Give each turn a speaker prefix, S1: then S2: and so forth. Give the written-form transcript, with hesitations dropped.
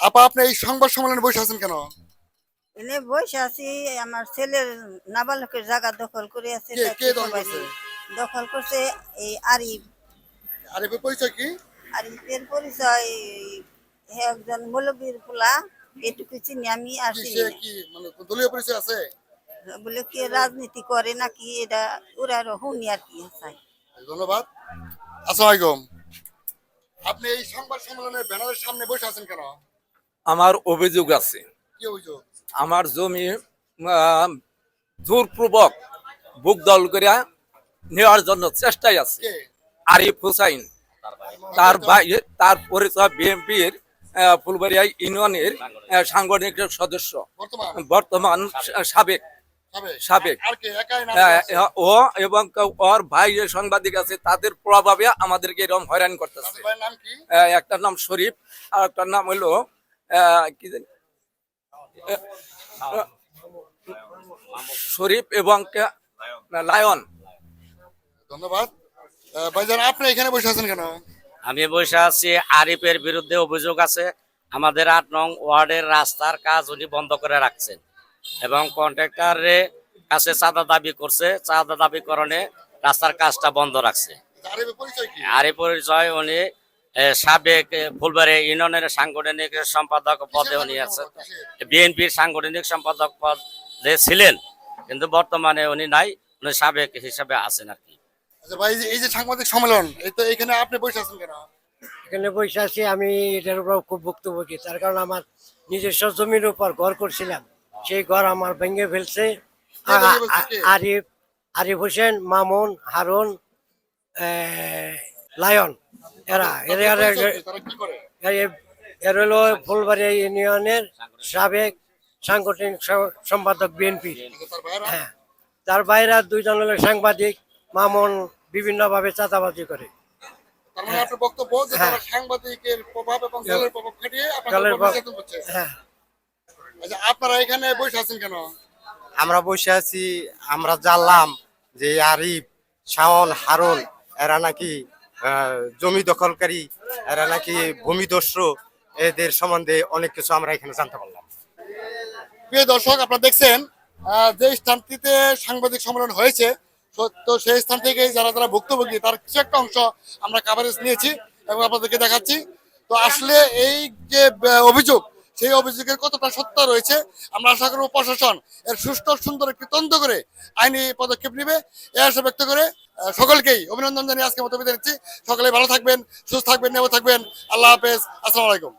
S1: আপা আপনি এই সংবাদ সম্মেলনে বসে আছেন কেন?
S2: এনে বসে আছি। আমার ছেলের নাবালকের জায়গা দখল করে আছে,
S1: কে
S2: তাই
S1: কে
S2: তো
S1: দখল
S2: সবাই
S1: করছে?
S2: দখল করছে। এই আরিফ।
S1: আর এর পরিচয় কি?
S2: আরিফের পরিচয় হে একজন মৌলবীর পোলা, এটুকু চিনি আমি, আর
S1: কি
S2: চিনি
S1: সে
S2: না।
S1: কি মানে দলীয় পরিচয় আছে?
S2: বলে কি রাজনীতি করে নাকি, এটা ওরা আরো শুনি আর কি চাই।
S1: ধন্যবাদ। আসসালামু আলাইকুম। আপনি এই সংবাদ সম্মেলনের ব্যানারের সামনে বসে আছেন কেন?
S3: আমার অভিযোগ আছে।
S1: কি অভিযোগ?
S3: আমার জমি জোরপূর্বক বুক দল করে নেওয়ার জন্য চেষ্টায় আছে
S1: কে?
S3: আরিফ হুসাইন। তার ভাই, তার পরিচয় বিএনপির ফুলবাড়িয়া ইউনিয়নের সাংগঠনিক সদস্য,
S1: বর্তমান
S3: বর্তমান সাবেক
S1: হবে।
S3: সাবেক
S1: আর কে একাই না?
S3: ও এবং ওর ভাই যে সাংবাদিক আছে তাদের প্রভাবে আমাদেরকে এরকম হয়রানি করতেছে।
S1: তাদের ভাইয়ের নাম কি?
S3: একটার নাম শরীফ আর একটার নাম হলো কি জানি, আহ, শরীফ এবং লায়ন।
S1: ধন্যবাদ। ভাইজান আপনি এখানে বসে আছেন কেন?
S4: আমি বসে আছি, আরিফের বিরুদ্ধে অভিযোগ আছে। আমাদের 8 নং ওয়ার্ডের রাস্তার কাজ উনি বন্ধ করে রাখছেন এবং কন্ট্রাক্টরের কাছে চাঁদা দাবি করছে। চাঁদা দাবি করণে রাস্তার কাজটা বন্ধ রাখছে।
S1: আরিফের পরিচয় কি?
S4: আরিফ পরিচয় উনি সাবেক ফুলবাড়ি ইউনিয়নের সাংগঠনিক সম্পাদক পদে উনি আছে। বিএনপির সাংগঠনিক সম্পাদক পদে ছিলেন, কিন্তু বর্তমানে উনি নাই, উনি সাবেক হিসাবে আছেন আর কি।
S1: আচ্ছা ভাই, এই যে সাংবাদিক সম্মেলন, এই তো এখানে আপনি বসে আছেন কেন?
S5: এখানে বসে আছি, আমি এটার উপর খুব বক্তব্য দিই। তার কারণ আমার নিজস্ব জমির উপর ঘর করছিলাম, সেই ঘর আমার ভেঙে ফেলছে।
S1: কে ভেঙে ফেলছে, কে?
S5: আরিফ, আরিফ হোসেন, মামুন, হারুন, লায়ন, এরা এরা
S1: তাদের পরিচয় কি? তারা কি করে?
S5: এর হলো ফুলবাড়ি ইউনিয়নের সাবেক সাংগঠনিক সম্পাদক বিএনপি।
S1: আচ্ছা, তার ভাইয়েরা?
S5: হ্যাঁ, তার বাইরে দুইজন হলো সাংবাদিক। মামুন বিভিন্নভাবে চাঁদাবাজি করে।
S1: তার মানে আপনার বক্তব্য যে তারা সাংবাদিকের প্রভাব এবং দলের প্রভাব খাটিয়ে আপনাদের
S5: দলের
S1: উপর নির্যাতন করছে।
S5: হ্যাঁ,
S1: আচ্ছা আপনারা এখানে বসে আছেন কেন?
S6: আমরা বসে আছি, আমরা জানলাম যে আরিফ, শাওন, হারুন এরা নাকি জমি দখলকারী, এরা নাকি ভূমিদস্যু। এদের সম্বন্ধে অনেক কিছু আমরা এখানে জানতে পারলাম।
S1: প্রিয় দর্শক, আপনারা দেখছেন যে স্থানটিতে সাংবাদিক সম্মেলন হয়েছে, তো সেই স্থান থেকে যারা যারা ভুক্তভোগী তার কিছু একটা অংশ আমরা কাভারেজ নিয়েছি এবং আপনাদেরকে দেখাচ্ছি। তো আসলে এই যে অভিযোগ, সেই অভিযোগের কতটা সত্য রয়েছে, আমরা আশা করব প্রশাসন এর সুষ্ঠু সুন্দর একটি তদন্ত করে আইনি পদক্ষেপ নেবে, এই আশা ব্যক্ত করে সকলকেই অভিনন্দন জানিয়ে আজকের মতো বিদায় নিচ্ছি। সকলে ভালো থাকবেন, সুস্থ থাকবেন, নিরাপদ থাকবেন। আল্লাহ হাফেজ। আসসালামু আলাইকুম।